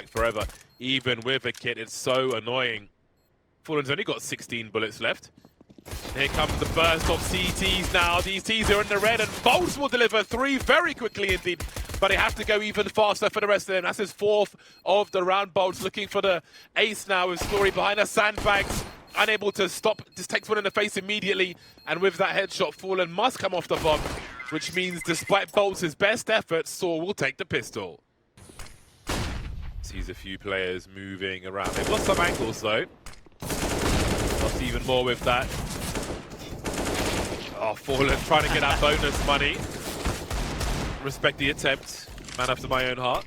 like forever. Even with a kit, it's so annoying. Fallen's only got 16 bullets left. Here comes the burst of CTs now. These Ts are in the red, and boltz will deliver 3 very quickly indeed. But they have to go even faster for the rest of them. That's his 4th of the round. boltz looking for the ace now with Story behind the sandbags. Unable to stop, just takes one in the face immediately. And with that headshot, Fallen must come off the bomb, which means despite boltz' best efforts, Saw will take the pistol. Sees a few players moving around. They've lost some angles though. Lost even more with that. Oh, Fallen trying to get that bonus money. Respect the attempt. Man after my own heart.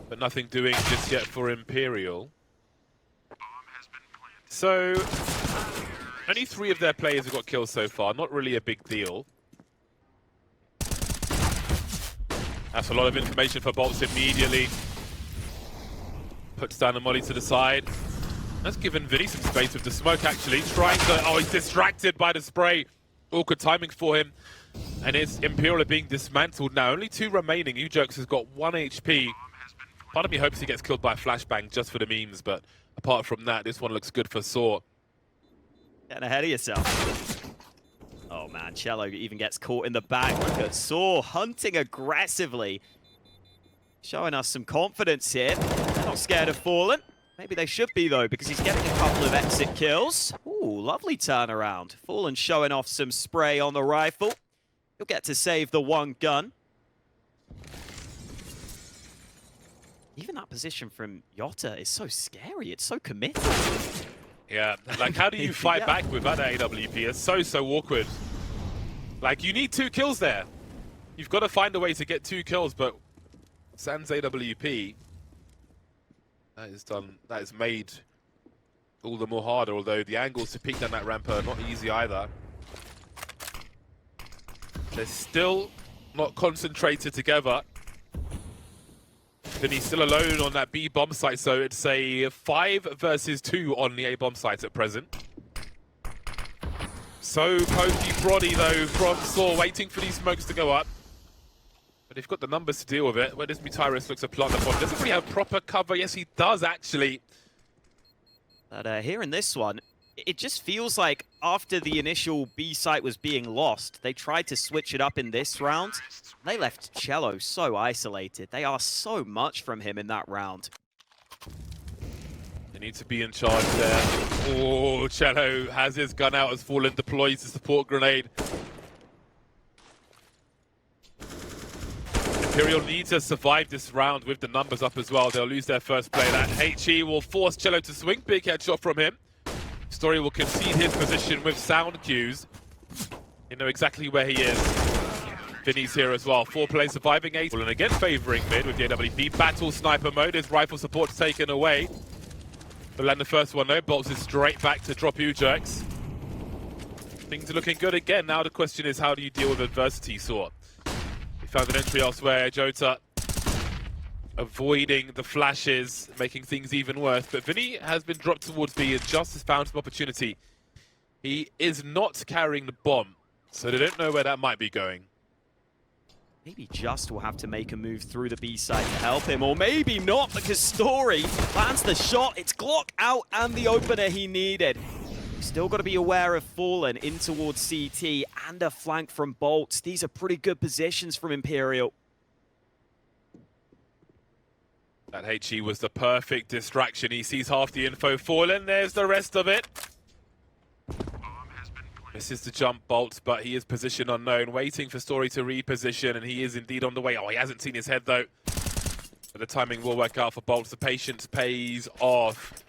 But nothing doing just yet for Imperial. So, only 3 of their players have got kills so far. Not really a big deal. That's a lot of information for boltz immediately. Puts down the molly to the side. That's given Vinny some space with the smoke, actually. Trying to... Oh, he's distracted by the spray. Awkward timing for him. And it's Imperial are being dismantled now. Only 2 remaining. Ujux has got 1 HP. Part of me hopes he gets killed by a flashbang just for the memes, but apart from that, this one looks good for Saw. Getting ahead of yourself. Oh man, Csgo even gets caught in the back. Look at Saw hunting aggressively. Showing us some confidence here. They're not scared of Fallen. Maybe they should be though, because he's getting a couple of exit kills. Ooh, lovely turnaround. Fallen showing off some spray on the rifle. He'll get to save the 1 gun. Even that position from Yotta is so scary. It's so committed. Yeah, like how do you fight back with that AWP? It's so awkward. Like you need 2 kills there. You've got to find a way to get 2 kills, but sans AWP, that is made all the more harder, although the angles to peek down that ramp are not easy either. They're still not concentrated together. Vinny's still alone on that B bomb site, so it's a 5 versus 2 on the A bomb site at present. So pokey proddy though from Saw, waiting for these smokes to go up. But they've got the numbers to deal with it. Where does Mutyrus looks to plant the bomb? Doesn't really have proper cover. Yes, he does actually. But here in this one, it just feels like after the initial B site was being lost, they tried to switch it up in this round. They left Csgo so isolated. They asked so much from him in that round. They need to be in charge there. Oh, Csgo has his gun out as Fallen deploys the support grenade. Imperial need to survive this round with the numbers up as well. They'll lose their first play. That HE will force Csgo to swing. Big headshot from him. Story will concede his position with sound cues. You know exactly where he is. Vinny's here as well. 4 players surviving. Ace. And again favoring mid with the AWP. Battle sniper mode. His rifle support taken away. But land the first one though. boltz is straight back to drop Ujux. Things are looking good again. Now the question is, how do you deal with adversity, Saw? He found an entry elsewhere. Jota avoiding the flashes, making things even worse. But Vinny has been dropped towards B and just has found some opportunity. He is not carrying the bomb, so they don't know where that might be going. Maybe Just will have to make a move through the B side to help him, or maybe not, because Story plans the shot. It's Glock out and the opener he needed. Still got to be aware of Fallen in towards CT and a flank from boltz. These are pretty good positions from Imperial. That HE was the perfect distraction. He sees half the info. Fallen, there's the rest of it. This is the jump boltz, but he is position unknown, waiting for Story to reposition, and he is indeed on the way. Oh, he hasn't seen his head though. But the timing will work out for boltz. The patience pays off.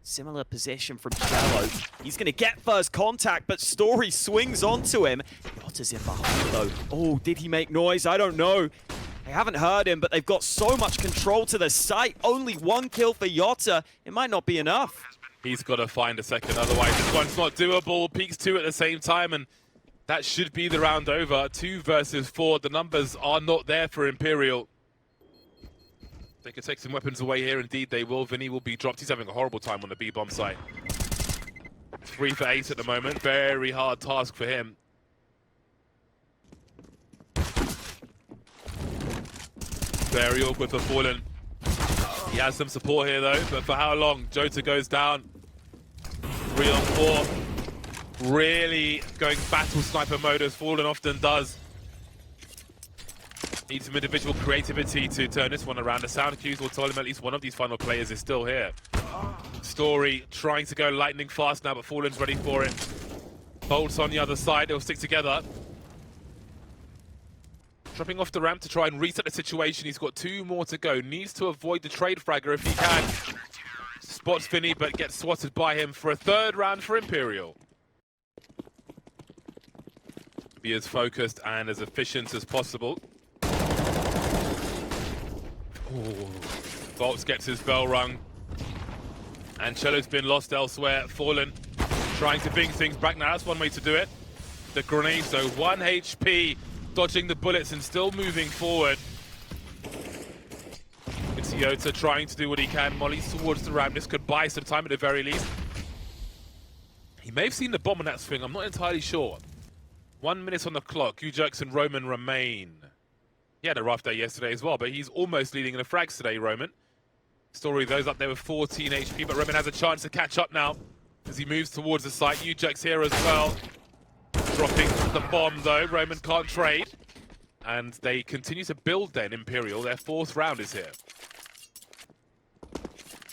Similar position from Csgo. He's going to get first contact, but Story swings onto him. Yotta's in behind though. Oh, did he make noise? I don't know. They haven't heard him, but they've got so much control to the site. Only 1 kill for Yotta. It might not be enough. He's got to find a second, otherwise this one's not doable. Peaks 2 at the same time, and that should be the round over. 2 versus 4. The numbers are not there for Imperial. They could take some weapons away here. Indeed, they will. Vinny will be dropped. He's having a horrible time on the B-bomb site. 3 for 8 at the moment. Very hard task for him. Very awkward for Fallen. He has some support here though, but for how long? Jota goes down. 3 on 4. Really going battle sniper mode as Fallen often does. Needs some individual creativity to turn this one around. The sound cues will tell him at least one of these final players is still here. Story trying to go lightning fast now, but Fallen's ready for it. Bolts on the other side, they'll stick together. Dropping off the ramp to try and reset the situation. He's got 2 more to go. Needs to avoid the trade fragger if he can. Spots Vinny, but gets swatted by him for a 3rd round for Imperial. Be as focused and as efficient as possible. Ooh. Bolts gets his bell rung. And Cello's been lost elsewhere. Fallen trying to bring things back now. That's one way to do it. The grenades though, 1 HP. Dodging the bullets and still moving forward. It's Jota trying to do what he can. Molly's towards the ramp. This could buy some time at the very least. He may have seen the bomb on that swing. I'm not entirely sure. 1 minute on the clock. Ujux and Roman remain. He had a rough day yesterday as well, but he's almost leading in the frags today, Roman. Story goes up there with 14 HP, but Roman has a chance to catch up now as he moves towards the site. Ujux here as well. Dropping the bomb though, Roman can't trade. And they continue to build then, Imperial. Their 4th round is here.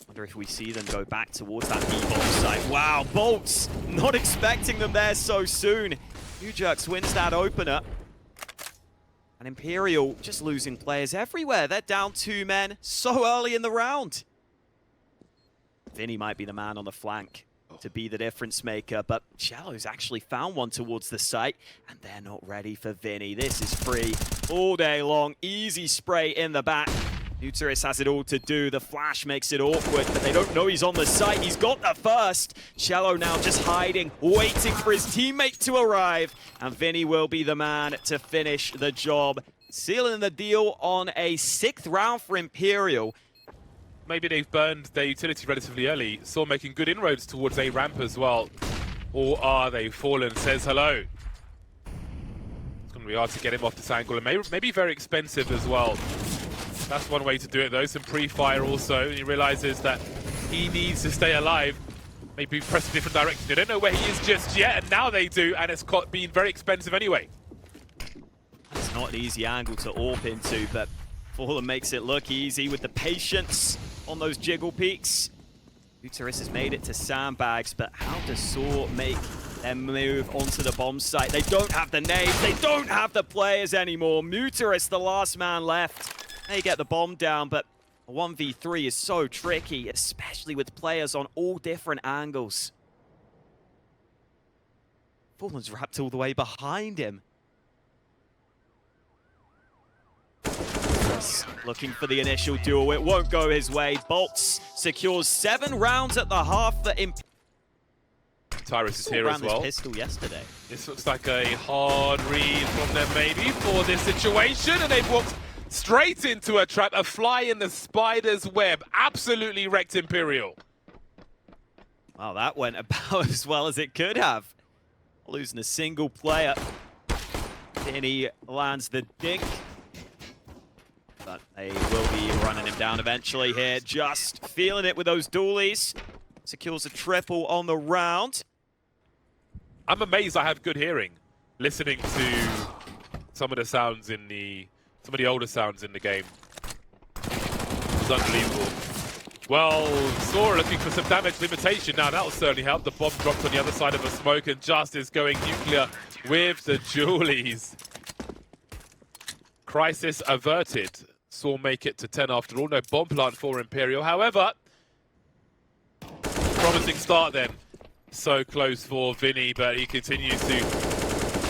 Wonder if we see them go back towards that B-bomb site. Wow, Bolts! Not expecting them there so soon. Ujux wins that opener. And Imperial just losing players everywhere. They're down 2 men so early in the round. Vinny might be the man on the flank to be the difference maker, but Cello's actually found one towards the site, and they're not ready for Vinny. This is free all day long. Easy spray in the back. Uterus has it all to do. The flash makes it awkward, but they don't know he's on the site. He's got the first. Cello now just hiding, waiting for his teammate to arrive, and Vinny will be the man to finish the job. Sealing the deal on a 6th round for Imperial. Maybe they've burned their utility relatively early. Saw making good inroads towards a ramp as well. Or are they? Fallen says hello. It's going to be hard to get him off this angle, and maybe very expensive as well. That's one way to do it though. Some pre-fire also, and he realizes that he needs to stay alive. Maybe press a different direction. They don't know where he is just yet, and now they do, and it's been very expensive anyway. It's not an easy angle to AWP into, but Fallen makes it look easy with the patience on those jiggle peaks. Uterus has made it to sandbags, but how does Saw make them move onto the bomb site? They don't have the names, they don't have the players anymore. Uterus, the last man left. They get the bomb down, but a 1v3 is so tricky, especially with players on all different angles. Fallen's wrapped all the way behind him. Looking for the initial duel, it won't go his way. Bolts secures 7 rounds at the half for Tyrus is here as well. This pistol yesterday. This looks like a hard read from them maybe for this situation, and they've walked straight into a trap, a fly in the spider's web. Absolutely wrecked Imperial. Wow, that went about as well as it could have. Losing a single player. Vinny lands the dink. But they will be running him down eventually here. Just feeling it with those dualies. Secures a triple on the round. I'm amazed I have good hearing, listening to some of the sounds in some of the older sounds in the game. It's unbelievable. Well, Sora looking for some damage limitation now. That will certainly help. The bomb dropped on the other side of a smoke, and Justice going nuclear with the Julies. Crisis averted. Saw make it to 10 after all. No bomb plant for Imperial. However, promising start then. So close for Vinny, but he continues to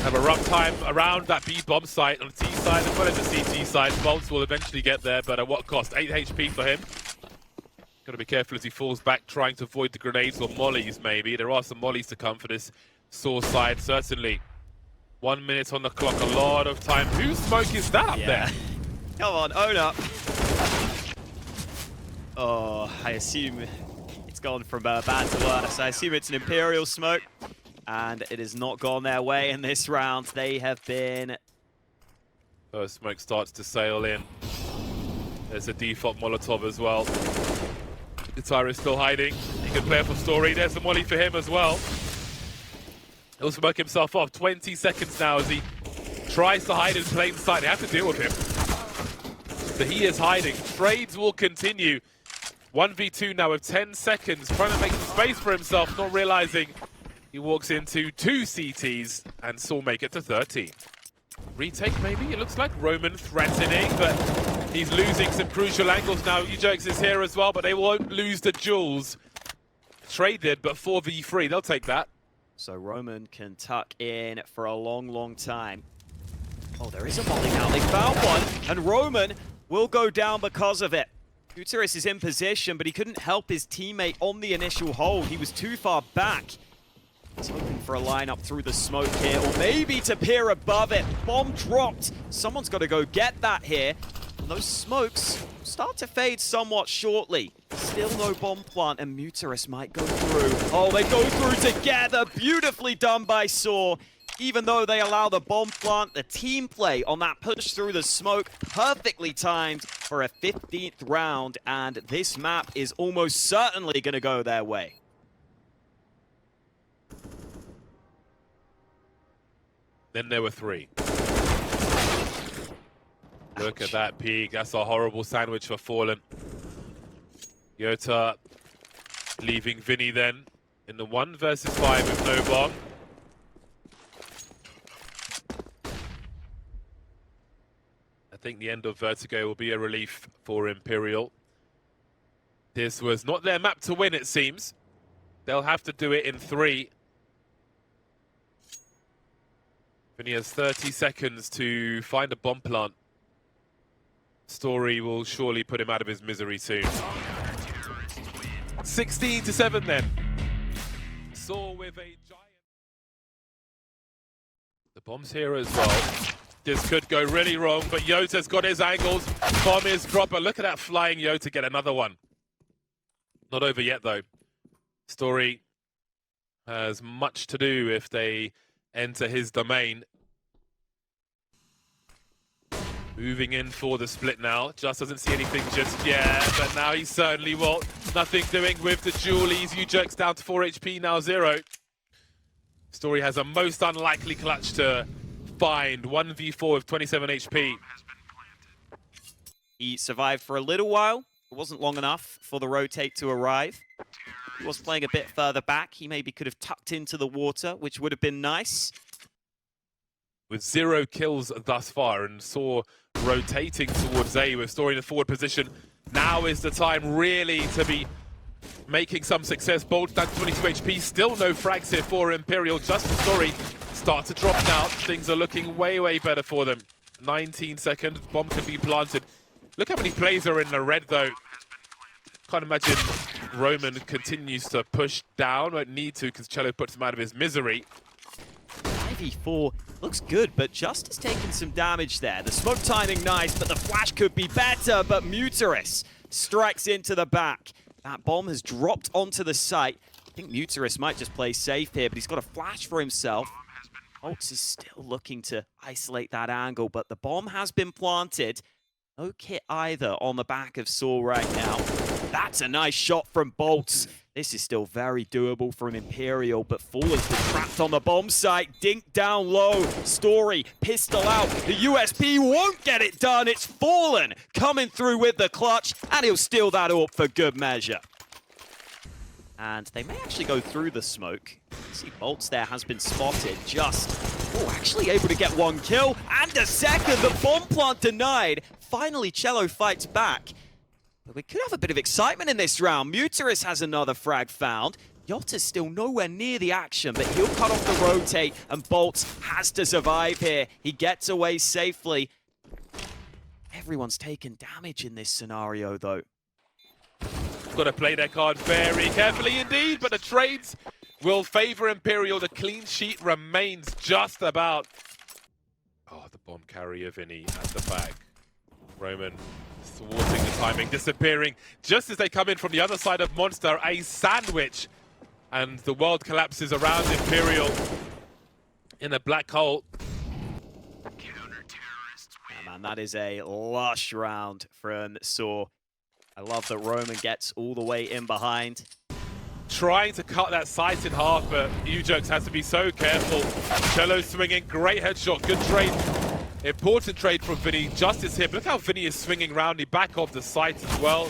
have a rough time around that B bomb site on the T side as well as the CT side. Bolts will eventually get there, but at what cost? 8 HP for him. Got to be careful as he falls back, trying to avoid the grenades or mollies maybe. There are some mollies to come for this Saw side, certainly. 1 minute on the clock, a lot of time. Whose smoke is that up there? Come on, own up. Oh, I assume it's gone from bad to worse. I assume it's an Imperial smoke, and it has not gone their way in this round. They have been... First smoke starts to sail in. There's a default Molotov as well. Guitar is still hiding. He can play for Story. There's the molly for him as well. He'll smoke himself off. 20 seconds now as he tries to hide in plain sight. They have to deal with him. But he is hiding. Trades will continue. 1v2 now with 10 seconds. Trying to make some space for himself, not realizing he walks into 2 CTs and Saul make it to 13. Retake maybe? It looks like Roman threatening, but he's losing some crucial angles now. UJX is here as well, but they won't lose the duels. Traded, but 4v3, they'll take that. So Roman can tuck in for a long, long time. Oh, there is a molly now. They found one, and Roman will go down because of it. Gutierrez is in position, but he couldn't help his teammate on the initial hold. He was too far back. He's hoping for a lineup through the smoke here, or maybe to peer above it. Bomb dropped. Someone's got to go get that here. And those smokes start to fade somewhat shortly. Still no bomb plant, and Muteris might go through. Oh, they go through together. Beautifully done by Saw. Even though they allow the bomb plant, the team play on that push through the smoke, perfectly timed for a 15th round, and this map is almost certainly going to go their way. Then there were 3. Look at that peak. That's a horrible sandwich for Fallen. Yota leaving Vinny then in the 1 versus 5 with no bomb. I think the end of Vertigo will be a relief for Imperial. This was not their map to win, it seems. They'll have to do it in 3. Vinny has 30 seconds to find a bomb plant. Story will surely put him out of his misery soon. 16-7 then. Saw with a giant. The bomb's here as well. This could go really wrong, but Yota's got his angles. Bomb is proper. Look at that flying Yota get another one. Not over yet though. Story has much to do if they enter his domain. Moving in for the split now. Just doesn't see anything just yet, but now he certainly will. Nothing doing with the dualies. UJX down to 4 HP, now 0. Story has a most unlikely clutch to find. 1v4 with 27 HP. He survived for a little while. It wasn't long enough for the rotate to arrive. He was playing a bit further back. He maybe could have tucked into the water, which would have been nice. With 0 kills thus far, and Saw rotating towards A with Story in the forward position. Now is the time really to be making some success. Bolt down to 22 HP, still no frags here for Imperial. Just the Story start to drop now. Things are looking way, way better for them. 19 seconds, bomb can be planted. Look how many plays are in the red though. Can't imagine Roman continues to push down. Won't need to because Cello puts him out of his misery. 5v4 looks good, but Just has taken some damage there. The smoke timing nice, but the flash could be better. But Muteris strikes into the back. That bomb has dropped onto the site. I think Muteris might just play safe here, but he's got a flash for himself. Holtz is still looking to isolate that angle, but the bomb has been planted. No kit either on the back of Saul right now. That's a nice shot from Bolts. This is still very doable from Imperial, but Fallen's been trapped on the bomb site. Dink down low. Story, pistol out. The USP won't get it done. It's Fallen coming through with the clutch, and he'll steal that AWP for good measure. And they may actually go through the smoke. See, Bolts there has been spotted. Just, actually able to get 1 kill and a second. The bomb plant denied. Finally, Cello fights back. But we could have a bit of excitement in this round. Muteris has another frag found. Yota's still nowhere near the action, but he'll cut off the rotate, and Bolts has to survive here. He gets away safely. Everyone's taken damage in this scenario, though. Got to play their card very carefully indeed, but the trades will favor Imperial. The clean sheet remains just about. Oh, the bomb carrier Vinny at the back. Roman thwarting the timing, disappearing just as they come in from the other side of Monster. A sandwich, and the world collapses around Imperial in a black hole. And that is a lush round from Saw. I love that Roman gets all the way in behind. Trying to cut that sight in half, but Ujux has to be so careful. Cello swinging, great headshot, good trade. Important trade from Vinny, just his hip. Look how Vinny is swinging round, he back off the sight as well.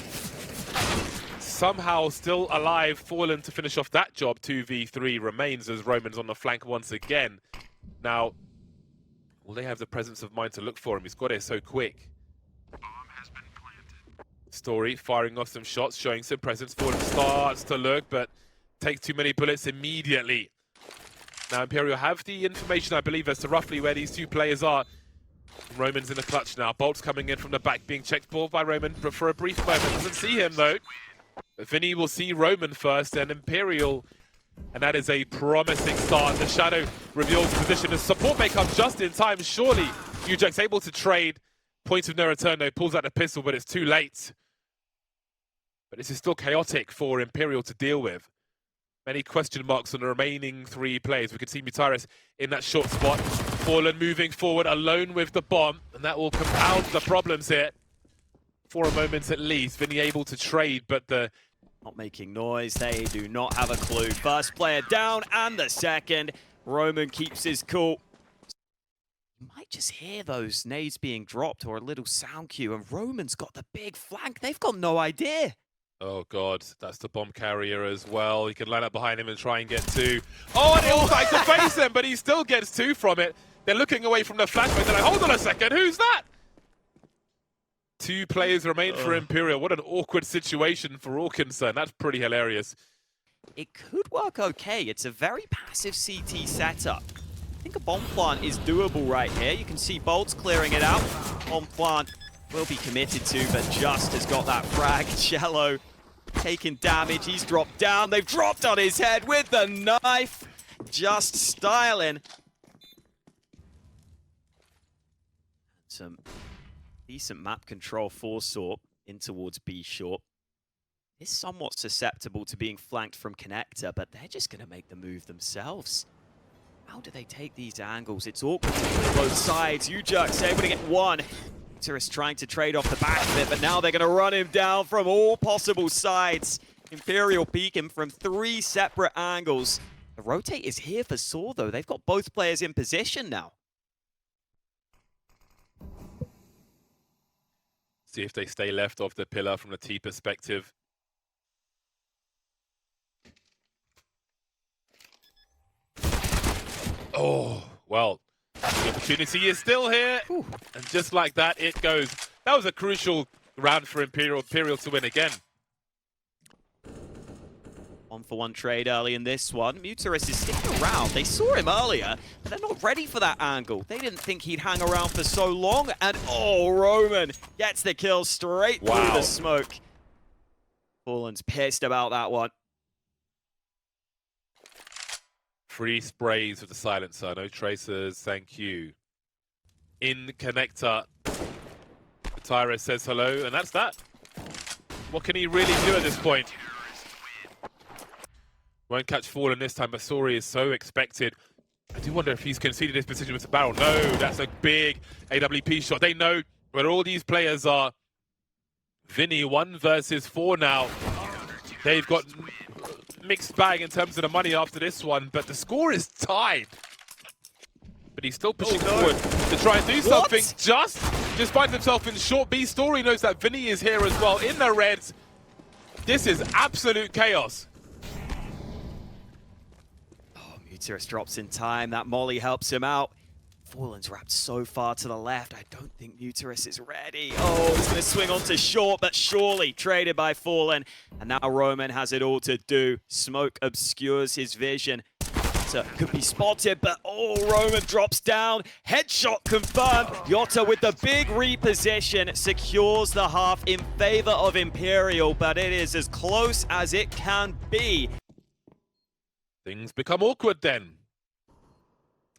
Somehow still alive, Fallen to finish off that job. 2v3 remains as Roman's on the flank once again. Now, will they have the presence of mind to look for him? He's got it so quick. Story firing off some shots, showing some presence. Fallen starts to look, but takes too many bullets immediately. Now Imperial have the information, I believe, as to roughly where these two players are. Roman's in the clutch now. Bolt's coming in from the back, being checked ball by Roman for a brief moment. Doesn't see him though. But Vinny will see Roman first, and Imperial, and that is a promising start. The Shadow reveals position. The support may come just in time. Surely Ujux able to trade. Point of no return though, pulls out the pistol, but it's too late. But this is still chaotic for Imperial to deal with. Many question marks on the remaining three players. We can see MONESY in that short spot. Fallen moving forward alone with the bomb, and that will compound the problems here. For a moment at least, Vinny able to trade, but the... Not making noise, they do not have a clue. First player down, and the second. Roman keeps his cool. You might just hear those nades being dropped or a little sound cue, and Roman's got the big flank. They've got no idea. Oh god, that's the bomb carrier as well. He can line up behind him and try and get two. Oh, and it looks like to face him, but he still gets two from it. They're looking away from the flashback. They're like, hold on a second, who's that? Two players remain for Imperial. What an awkward situation for all concerned. That's pretty hilarious. It could work okay. It's a very passive CT setup. I think a bomb plant is doable right here. You can see Bolts clearing it out. Bomb plant will be committed to, but just has got that frag. Cello taking damage. He's dropped down. They've dropped on his head with the knife. Just styling. Some decent map control for Saw in towards B short. Is somewhat susceptible to being flanked from Connector, but they're just going to make the move themselves. How do they take these angles? It's awkward to play both sides. Ujux able to get one. Is trying to trade off the back of it, but now they're going to run him down from all possible sides. Imperial peek him from three separate angles. The rotate is here for Saw, though. They've got both players in position now. See if they stay left of the pillar from the T perspective. Oh, well, the opportunity is still here. Ooh. And just like that, it goes. That was a crucial round for Imperial to win again. 1-for-1 trade early in this one. MONESY is sticking around. They saw him earlier, but they're not ready for that angle. They didn't think he'd hang around for so long, and oh, Roman gets the kill straight through the smoke. Fallen's pissed about that one. 3 sprays with the silencer, no tracers, thank you. In connector, Tyrus says hello, and that's that. What can he really do at this point? Won't catch Fallen this time, but Sori is so expected. I do wonder if he's conceded his position with the barrel. No, that's a big AWP shot. They know where all these players are. Vinny, 1 versus 4 now. They've got mixed bag in terms of the money after this one, but the score is tied. But he's still pushing forward to try and do something. Just finds himself in short B. Story knows that Vinny is here as well in the reds. This is absolute chaos. MONESY drops in time. That molly helps him out. Fallen's wrapped so far to the left. I don't think MONESY is ready. Oh, he's going to swing onto short, but surely traded by Fallen. And now Roman has it all to do. Smoke obscures his vision. So could be spotted, but oh, Roman drops down. Headshot confirmed. Yotta with the big reposition secures the half in favor of Imperial, but it is as close as it can be. Things become awkward then.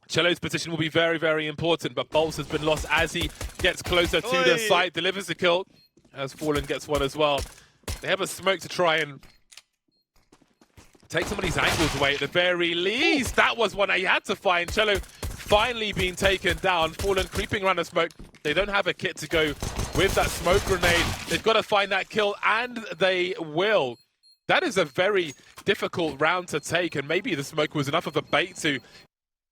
Cello's position will be very, very important, but Bolts has been lost as he gets closer to the site, delivers the kill, as Fallen gets one as well. They have a smoke to try and take some of these angles away at the very least. That was one he had to find. Cello finally being taken down. Fallen creeping around the smoke. They don't have a kit to go with that smoke grenade. They've got to find that kill, and they will. That is a very difficult round to take, and maybe the smoke was enough of a bait to...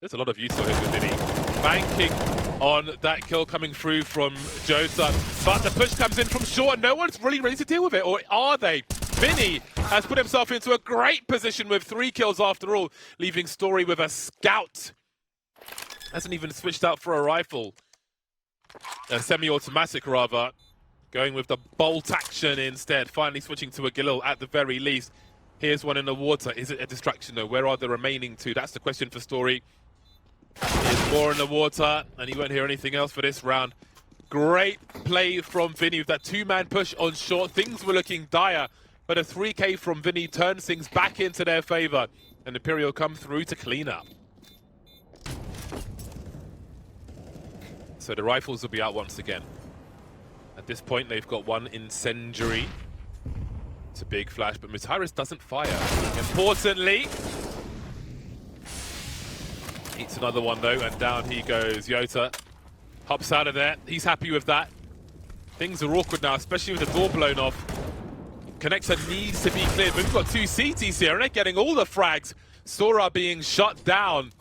There's a lot of use on him with Vinny. Banking on that kill coming through from Jota, but the push comes in from short, and no one's really ready to deal with it, or are they? Vinny has put himself into a great position with 3 kills after all, leaving Story with a scout. Hasn't even switched out for a rifle. A semi-automatic rather. Going with the bolt action instead. Finally switching to a Galil at the very least. Here's one in the water. Is it a distraction though? Where are the remaining 2? That's the question for Story. Here's more in the water, and you won't hear anything else for this round. Great play from Vinny with that 2-man push on short. Things were looking dire, but a 3K from Vinny turns things back into their favor. And Imperial come through to clean up. So the rifles will be out once again. At this point, they've got one incendiary. It's a big flash, but Mutaris doesn't fire. Importantly, eats another one though, and down he goes. Jota hops out of there. He's happy with that. Things are awkward now, especially with the door blown off. Connector needs to be cleared, but we've got 2 CTs here, and they're getting all the frags. Sora being shut down.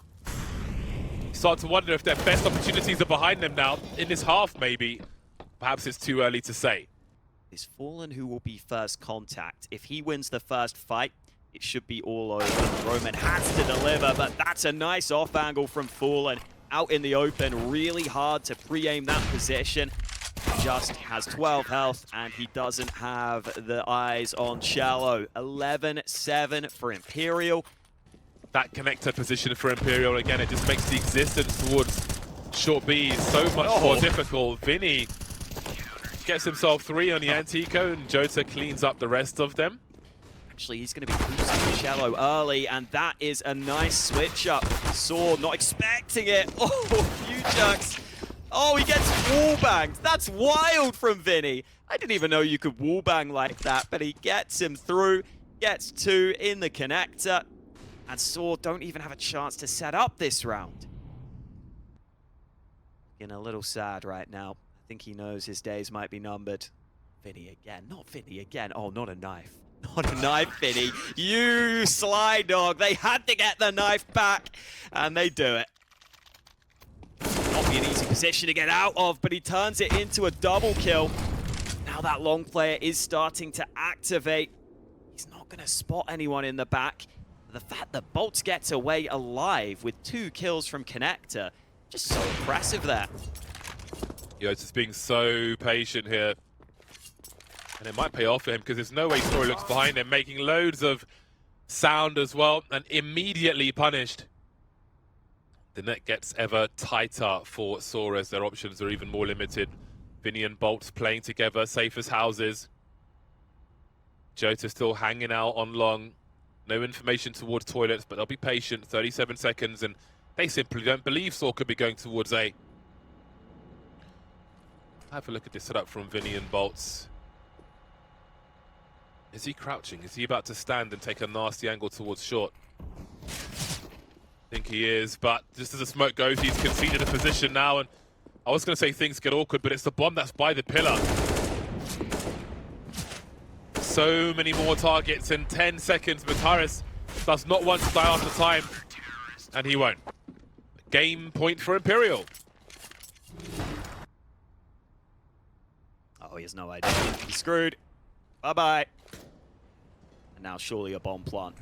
Start to wonder if their best opportunities are behind them now. In this half, maybe. Perhaps it's too early to say. Is Fallen who will be first contact. If he wins the first fight, it should be all over. Roman has to deliver, but that's a nice off angle from Fallen. Out in the open, really hard to pre-aim that position. Just has 12 health, and he doesn't have the eyes on Shallow. 11-7 for Imperial. That connector position for Imperial, again, it just makes the existence towards short B so much more difficult. Vinny gets himself 3 on the Antico, and Jota cleans up the rest of them. Actually, he's going to be boosting Shallow early, and that is a nice switch up. Saw not expecting it. Oh, few chucks. Oh, he gets wallbanged. That's wild from Vinny. I didn't even know you could wallbang like that, but he gets him through, gets 2 in the connector, and Saw don't even have a chance to set up this round. Getting a little sad right now. I think he knows his days might be numbered. Vinny again. Not Vinny again. Oh, not a knife. Not a knife, Vinny. You sly dog. They had to get the knife back, and they do it. Not be an easy position to get out of, but he turns it into a double kill. Now that long player is starting to activate. He's not going to spot anyone in the back. The fact that Bolts gets away alive with 2 kills from Connector, just so impressive there. Yeah, it's just being so patient here. And it might pay off for him, because there's no way Story looks behind him, making loads of sound as well, and immediately punished. The net gets ever tighter for Sora as their options are even more limited. Vinny and Bolts playing together, safe as houses. Jota still hanging out on long. No information towards toilets, but they'll be patient. 37 seconds, and they simply don't believe Saw could be going towards A. Have a look at this setup from Vinny and Bolts. Is he crouching? Is he about to stand and take a nasty angle towards short? I think he is, but just as the smoke goes, he's conceded a position now, and I was going to say things get awkward, but it's the bomb that's by the pillar. So many more targets in 10 seconds. Mutaris does not want to die after time, and he won't. Game point for Imperial. Oh, he has no idea. He's screwed. Bye-bye. And now surely a bomb plant.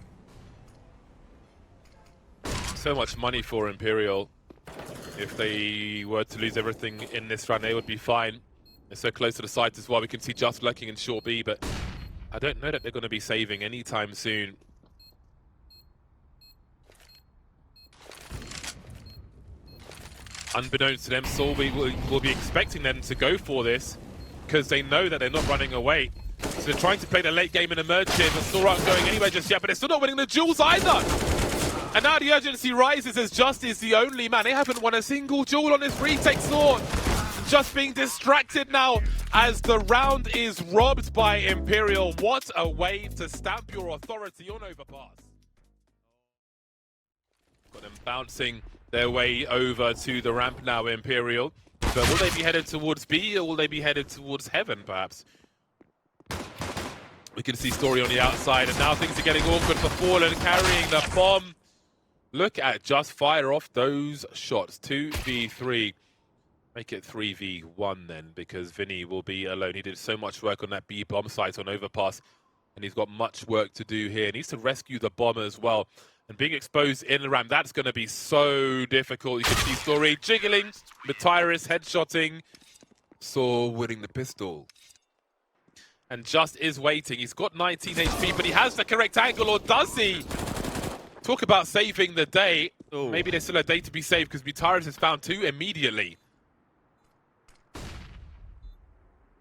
So much money for Imperial. If they were to lose everything in this round, they would be fine. They're so close to the site as well. We can see Just lurking in short B, but I don't know that they're going to be saving anytime soon. Unbeknownst to them, Saul will be expecting them to go for this, because they know that they're not running away. So they're trying to play the late game and emerge here, but Saul aren't going anywhere just yet, but they're still not winning the duels either. And now the urgency rises as Just is the only man. They haven't won a single duel on this retake. Saw just being distracted now as the round is robbed by Imperial. What a way to stamp your authority on Overpass. Got them bouncing their way over to the ramp now, Imperial. But will they be headed towards B, or will they be headed towards heaven, perhaps? We can see Story on the outside, and now things are getting awkward for Fallen, carrying the bomb. Look at just fire off those shots. 2v3. Make it 3v1 then, because Vinny will be alone. He did so much work on that B bomb site on overpass, and he's got much work to do here. He needs to rescue the bomb as well. And being exposed in the ramp, that's going to be so difficult. You can see Story jiggling, Matyrus headshotting, Saw winning the pistol. And just is waiting. He's got 19 HP, but he has the correct angle, or does he? Talk about saving the day. Ooh. Maybe there's still a day to be saved, because Matyrus has found 2 immediately.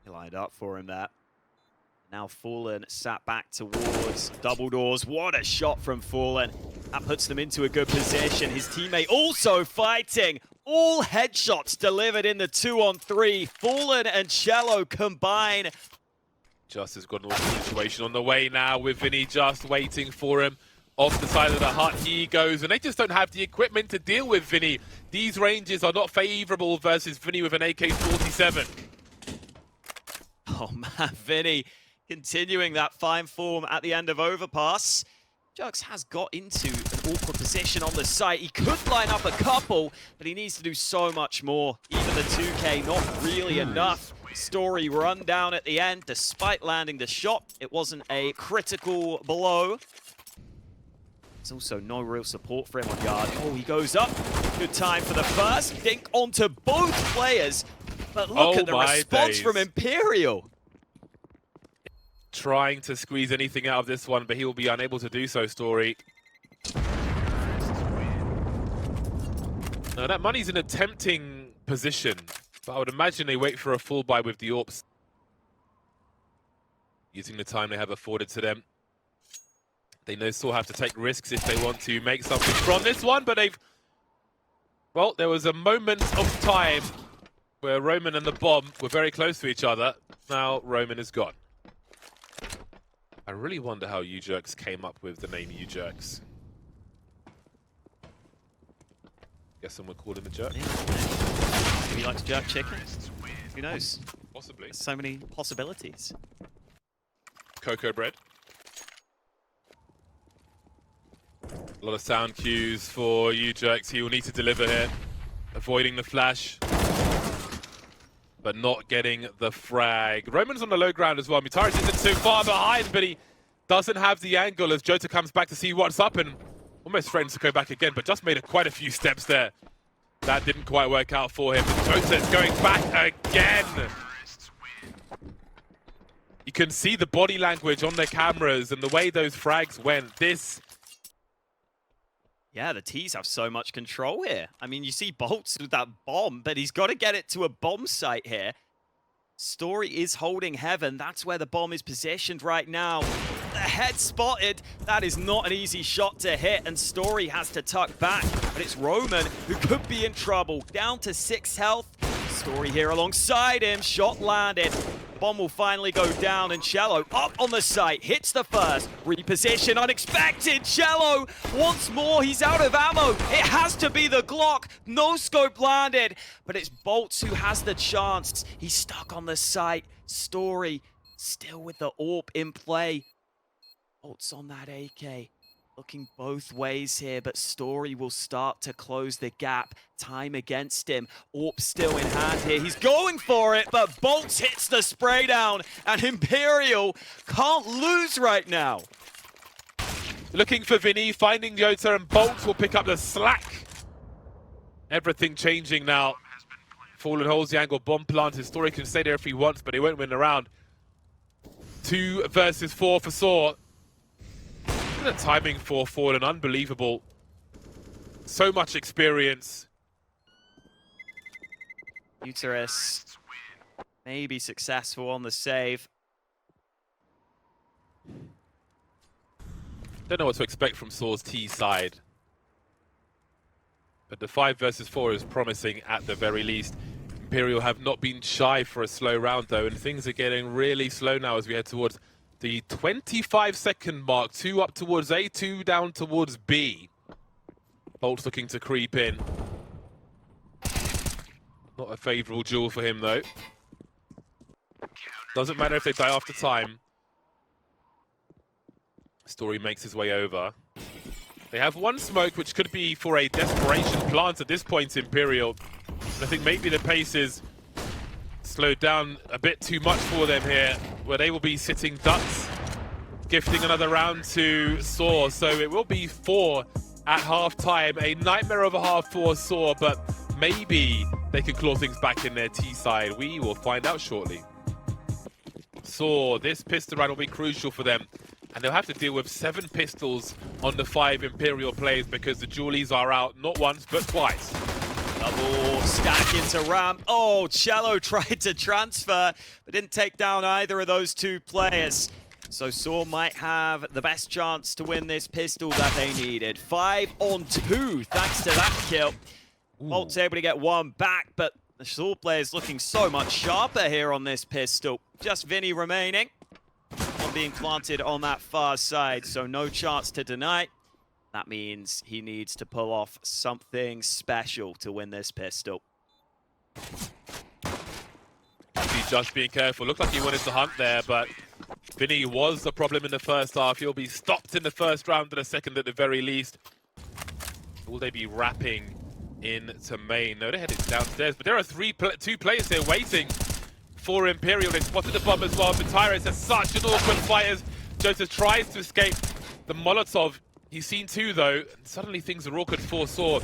He lined up for him there. Now Fallen sat back towards double doors. What a shot from Fallen. That puts them into a good position. His teammate also fighting. All headshots delivered in the 2-on-3. Fallen and Cello combine. Just has got an awkward situation on the way now, with Vinny just waiting for him. Off the side of the hut he goes, and they just don't have the equipment to deal with Vinny. These ranges are not favorable versus Vinny with an AK-47. Oh man, Vinny continuing that fine form at the end of overpass. Jux has got into an awkward position on the site. He could line up a couple, but he needs to do so much more. Even the 2K, not really enough. Story run down at the end, despite landing the shot. It wasn't a critical blow. There's also no real support for him on guard. Oh, he goes up. Good time for the first. Dink onto both players. But look at the response from Imperial. Trying to squeeze anything out of this one, but he will be unable to do so, Story. Now, that money's in a tempting position, but I would imagine they wait for a full buy with the AWPs, using the time they have afforded to them. They know still have to take risks if they want to make something from this one, but they've... Well, there was a moment of time where Roman and the bomb were very close to each other. Now Roman is gone. I really wonder how U-Jerks came up with the name U-Jerks. Guess someone called him a jerk. Yeah. Maybe he likes jerk chicken. Who knows? Possibly. There's so many possibilities. Cocoa bread. A lot of sound cues for U-Jerks. He will need to deliver here. Avoiding the flash, but not getting the frag. Roman's on the low ground as well. Matyrus isn't too far behind, but he doesn't have the angle as Jota comes back to see what's up, and almost threatens to go back again, but just made quite a few steps there. That didn't quite work out for him. Jota's going back again. You can see the body language on the cameras and the way those frags went. Yeah, the T's have so much control here. I mean, you see Bolts with that bomb, but he's got to get it to a bomb site here. Story is holding heaven. That's where the bomb is positioned right now. The head spotted. That is not an easy shot to hit, and Story has to tuck back. But it's Roman who could be in trouble. Down to 6 health. Story here alongside him. Shot landed. Bomb will finally go down, and Cello up on the site, hits the first, reposition, unexpected. Cello once more, he's out of ammo. It has to be the Glock. No scope landed, but it's Bolts who has the chance. He's stuck on the site. Story still with the AWP in play. Bolts on that AK. Looking both ways here, but Story will start to close the gap. Time against him. AWP still in hand here. He's going for it, but Bolts hits the spray down, and Imperial can't lose right now. Looking for Vinny, finding Jota, and Bolts will pick up the slack. Everything changing now. Fallen holds the angle, bomb planted. Story can stay there if he wants, but he won't win the round. 2 versus 4 for Saw. The timing for Fallen, unbelievable. So much experience. Uterus may be successful on the save. Don't know what to expect from Saw's T side. But the 5 versus 4 is promising at the very least. Imperial have not been shy for a slow round though, and things are getting really slow now as we head towards the 25-second mark. 2 up towards A, 2 down towards B. Bolt's looking to creep in. Not a favourable duel for him, though. Doesn't matter if they die after time. Story makes his way over. They have one smoke, which could be for a desperation plant at this point, Imperial. And I think maybe the pace is slowed down a bit too much for them here, where they will be sitting ducks, gifting another round to Saw. So it will be 4 at half-time. A nightmare of a half for Saw, but maybe they can claw things back in their T side. We will find out shortly. Saw, this pistol round will be crucial for them. And they'll have to deal with 7 pistols on the 5 Imperial players because the Julies are out not once, but twice. Double stack into ramp. Oh, Cello tried to transfer, but didn't take down either of those 2 players. So Saw might have the best chance to win this pistol that they needed. 5 on 2, thanks to that kill. Bolt's able to get 1 back, but the Saw player's looking so much sharper here on this pistol. Just Vinny remaining. One being planted on that far side, so no chance to deny. That means he needs to pull off something special to win this pistol. He's just being careful. Looked like he wanted to hunt there, but Vinny was the problem in the first half. He'll be stopped in the first round and the second at the very least. Will they be wrapping into main? No, they're headed downstairs, but there are 2 players here waiting for Imperial. They spotted the bomb as well, but Tyrus has such an awkward fight as Joseph tries to escape the Molotov. He's seen 2 though, and suddenly things are awkward for Saw.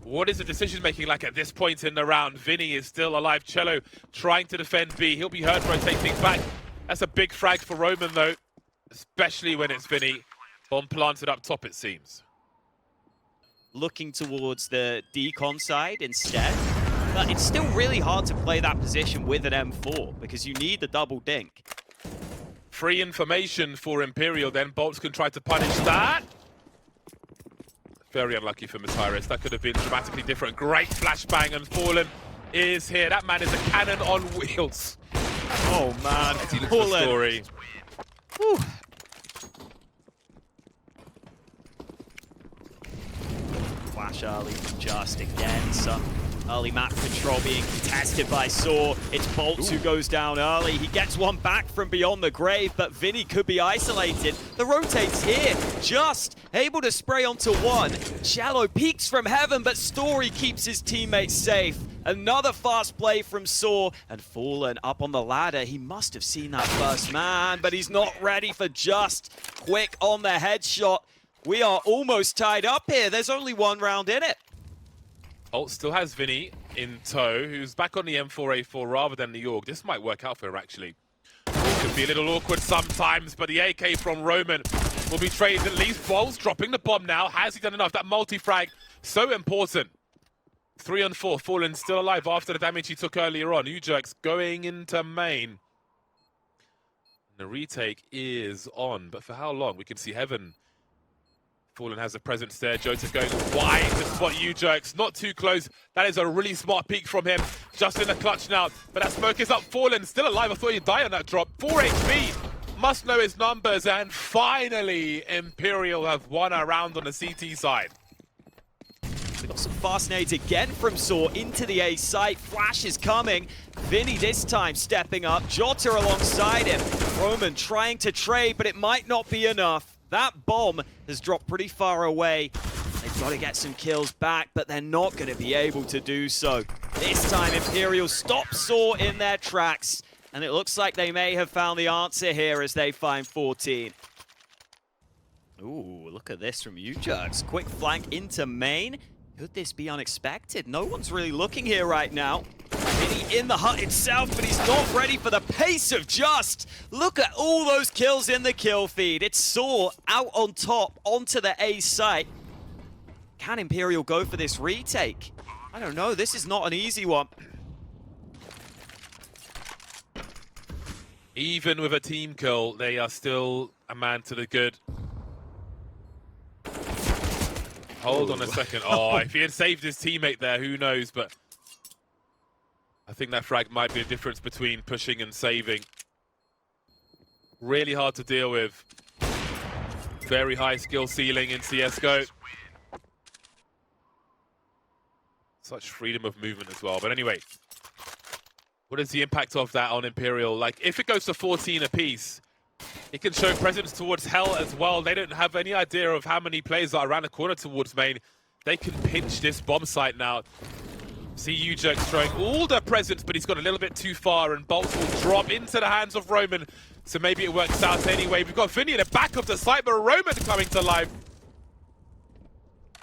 What is the decision making like at this point in the round? Vinny is still alive. Cello trying to defend B. He'll be hurt, rotate things back. That's a big frag for Roman though, especially when it's Vinny. Bomb planted up top, it seems. Looking towards the decon side instead. But it's still really hard to play that position with an M4 because you need the double dink. Free information for Imperial, then Bolts can try to punish that. Very unlucky for Tyrus. That could have been dramatically different. Great flashbang, and Fallen is here. That man is a cannon on wheels. Oh man, Fallen. Story. Whew. Flash early from Just again. Some early map control being contested by Saw. It's Bolts who goes down early. He gets 1 back from beyond the grave, but Vinny could be isolated. The rotate's here. Just able to spray onto 1. Cello peeks from heaven, but Story keeps his teammates safe. Another fast play from Saw, and Fallen up on the ladder. He must have seen that first man, but he's not ready for Just. Quick on the headshot. We are almost tied up here. There's only 1 round in it. Bolt still has Vinny in tow, who's back on the M4A4 rather than the AUG. This might work out for her, actually. It could be a little awkward sometimes, but the AK from Roman will be traded at least. Bolt's dropping the bomb now. Has he done enough? That multi-frag, so important. 3 on 4. Fallen still alive after the damage he took earlier on. Ujerks going into main. The retake is on, but for how long? We can see Heaven. Fallen has a presence there. Joseph going wide to spot Ujerks. Not too close. That is a really smart peek from him. Just in the clutch now. But that smoke is up. Fallen still alive. I thought he'd die on that drop. 4 HP. Must know his numbers. And finally, Imperial have won a round on the CT side. We got some fast nades again from Saw into the A site. Flash is coming. Vinny this time stepping up. Jota alongside him. Roman trying to trade, but it might not be enough. That bomb has dropped pretty far away. They've got to get some kills back, but they're not going to be able to do so. This time, Imperial stops Saw in their tracks, and it looks like they may have found the answer here as they find 14. Ooh, look at this from Ujerks. Quick flank into main. Could this be unexpected? No one's really looking here right now. Vinny in the hut itself, but he's not ready for the pace of Just. Look at all those kills in the kill feed. It's Saw out on top onto the A site. Can Imperial go for this retake? I don't know. This is not an easy one. Even with a team kill, they are still a man to the good. Hold on a second. Oh, if he had saved his teammate there, who knows? But I think that frag might be a difference between pushing and saving. Really hard to deal with. Very high skill ceiling in CSGO. Such freedom of movement as well. But anyway, what is the impact of that on Imperial? Like, if it goes to 14 apiece, it can show presence towards Hell as well. They don't have any idea of how many players are around the corner towards main. They can pinch this bomb site now. See UJerk throwing all the presence, but he's got a little bit too far, and bolts will drop into the hands of Roman. So maybe it works out anyway. We've got Vinny in the back of the site, but Roman coming to life.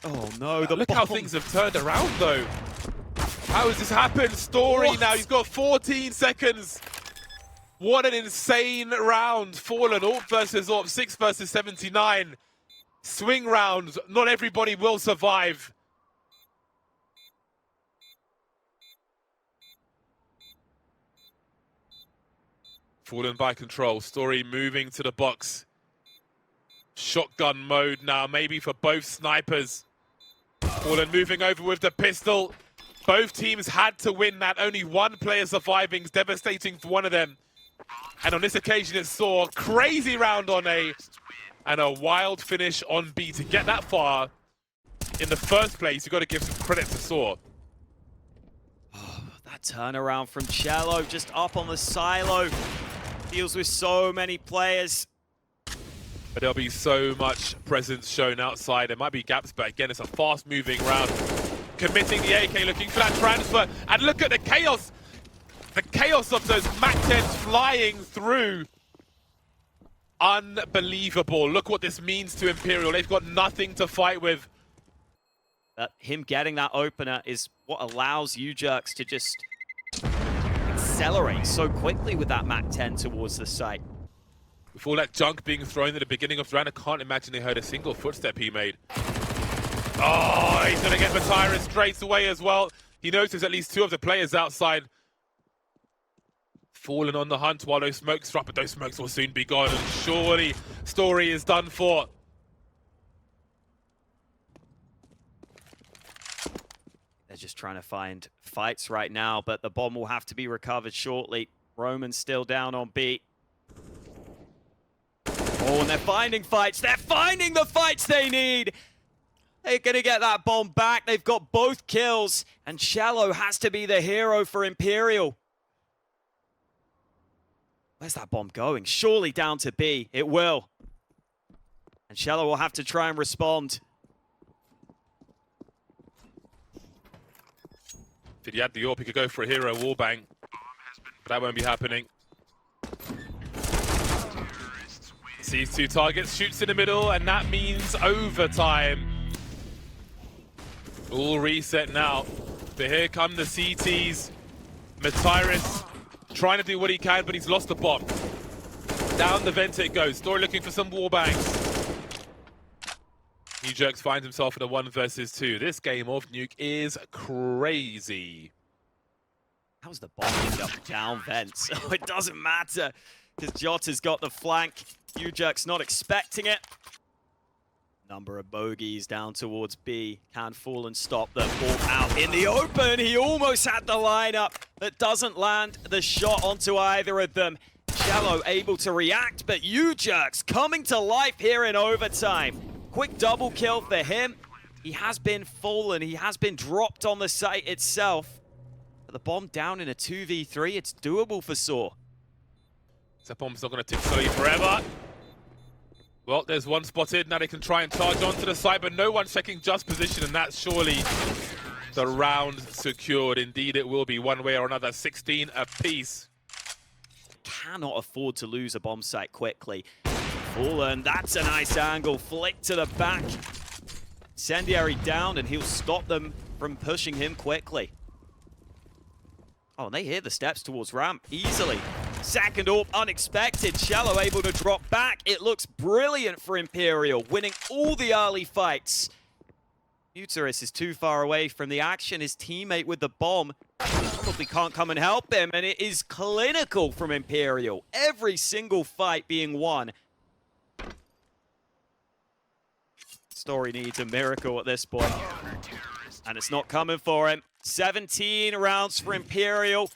Oh no, look how things have turned around though. How has this happened? Story now, he's got 14 seconds. What an insane round. Fallen, AWP versus AWP, 6 versus 79. Swing rounds, not everybody will survive. Fallen by control, Story moving to the box. Shotgun mode now, maybe for both snipers. Fallen moving over with the pistol. Both teams had to win that. Only one player surviving is devastating for one of them. And on this occasion, it saw a crazy round on A and a wild finish on B. To get that far in the first place, you've got to give some credit to Saw. Oh, that turnaround from Cello, just up on the silo. Deals with so many players. But there'll be so much presence shown outside. There might be gaps, but again, it's a fast-moving round. Committing the AK, looking for that transfer. And look at the chaos. The chaos of those MAC-10s flying through. Unbelievable. Look what this means to Imperial. They've got nothing to fight with. Him getting that opener is what allows UJerks to just accelerate so quickly with that MAC-10 towards the site. With all that junk being thrown at the beginning of the round, I can't imagine they heard a single footstep he made. Oh, he's going to get Matyrus straight away as well. He noticed at least 2 of the players outside. Fallen on the hunt while those smokes drop, but those smokes will soon be gone. And surely, Story is done for. They're just trying to find fights right now, but the bomb will have to be recovered shortly. Roman's still down on B. Oh, and they're finding fights. They're finding the fights they need. They're going to get that bomb back. They've got both kills, and Shallow has to be the hero for Imperial. Where's that bomb going? Surely down to B. It will. And Shallow will have to try and respond. If he had the AWP, he could go for a hero wallbang. But that won't be happening. Sees 2 targets, shoots in the middle, and that means overtime. All reset now. But here come the CTs. Matyrus trying to do what he can, but he's lost the bomb. Down the vent it goes. Story looking for some wallbangs. UJerks finds himself in a 1 versus 2. This game of Nuke is crazy. How's the bomb end up down vents? Oh, it doesn't matter, because Jot has got the flank. UJerks not expecting it. Number of bogeys down towards B. Can fall and stop them. Ball out in the open. He almost had the lineup, but doesn't land the shot onto either of them. Shallow able to react, but UJerks coming to life here in overtime. Quick double kill for him. He has been fallen. He has been dropped on the site itself. But the bomb down in a 2v3. It's doable for Saw. That bomb's not going to tick slowly forever. Well, there's one spotted. Now they can try and charge onto the side, but no one's checking just position, and that's surely the round secured. Indeed, it will be one way or another. 16 apiece. Cannot afford to lose a bomb site quickly. Fallen, that's a nice angle. Flick to the back. Incendiary down, and he'll stop them from pushing him quickly. Oh, and they hear the steps towards ramp easily. Second AWP, unexpected. Shallow able to drop back. It looks brilliant for Imperial, winning all the early fights. Uterus is too far away from the action. His teammate with the bomb probably can't come and help him, and it is clinical from Imperial. Every single fight being won. Story needs a miracle at this point, and it's not coming for him. 17 rounds for Imperial.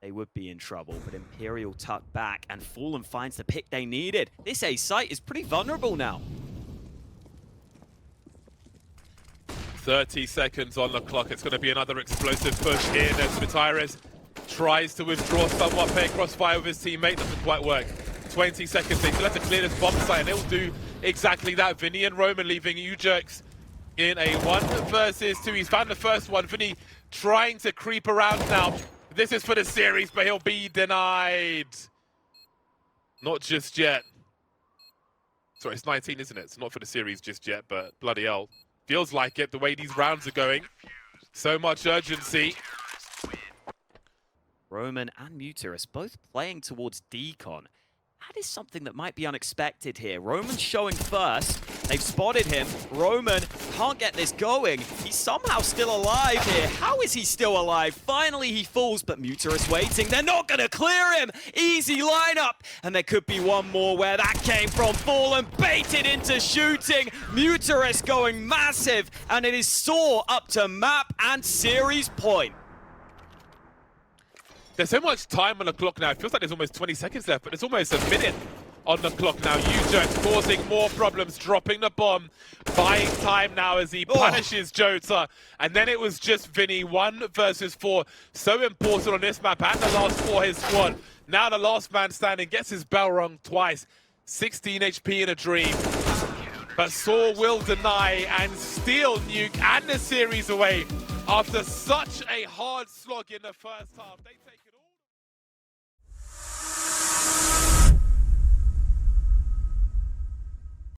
They would be in trouble, but Imperial tucked back, and Fallen finds the pick they needed. This A site is pretty vulnerable now. 30 seconds on the clock. It's going to be another explosive push in as XANTARES tries to withdraw somewhat, play crossfire with his teammate. Doesn't quite work. 20 seconds. They still have to clear this bomb site, and it will do exactly that. Vinny and Roman leaving U-Jerks in a 1 versus 2. He's found the first one. Vinny trying to creep around now. This is for the series, but he'll be denied. Not just yet. Sorry, it's 19, isn't it? It's not for the series just yet, but bloody hell. Feels like it, the way these rounds are going. So much urgency. Roman and Muterus both playing towards Decon. That is something that might be unexpected here. Roman showing first. They've spotted him. Roman can't get this going. He's somehow still alive here. How is he still alive? Finally he falls, but Muterus waiting. They're not going to clear him. Easy lineup. And there could be one more where that came from. Fallen baited into shooting. Muterus going massive. And it is Saw up to map and series point. There's so much time on the clock now. It feels like there's almost 20 seconds left, but it's almost a minute on the clock now. U-Jerks causing more problems, dropping the bomb, buying time now as he punishes Jota. And then it was just Vinny, 1 versus 4. So important on this map, and the last for his squad. Now the last man standing gets his bell rung twice. 16 HP in a dream. But Saw will deny and steal Nuke and the series away after such a hard slog in the first half. They take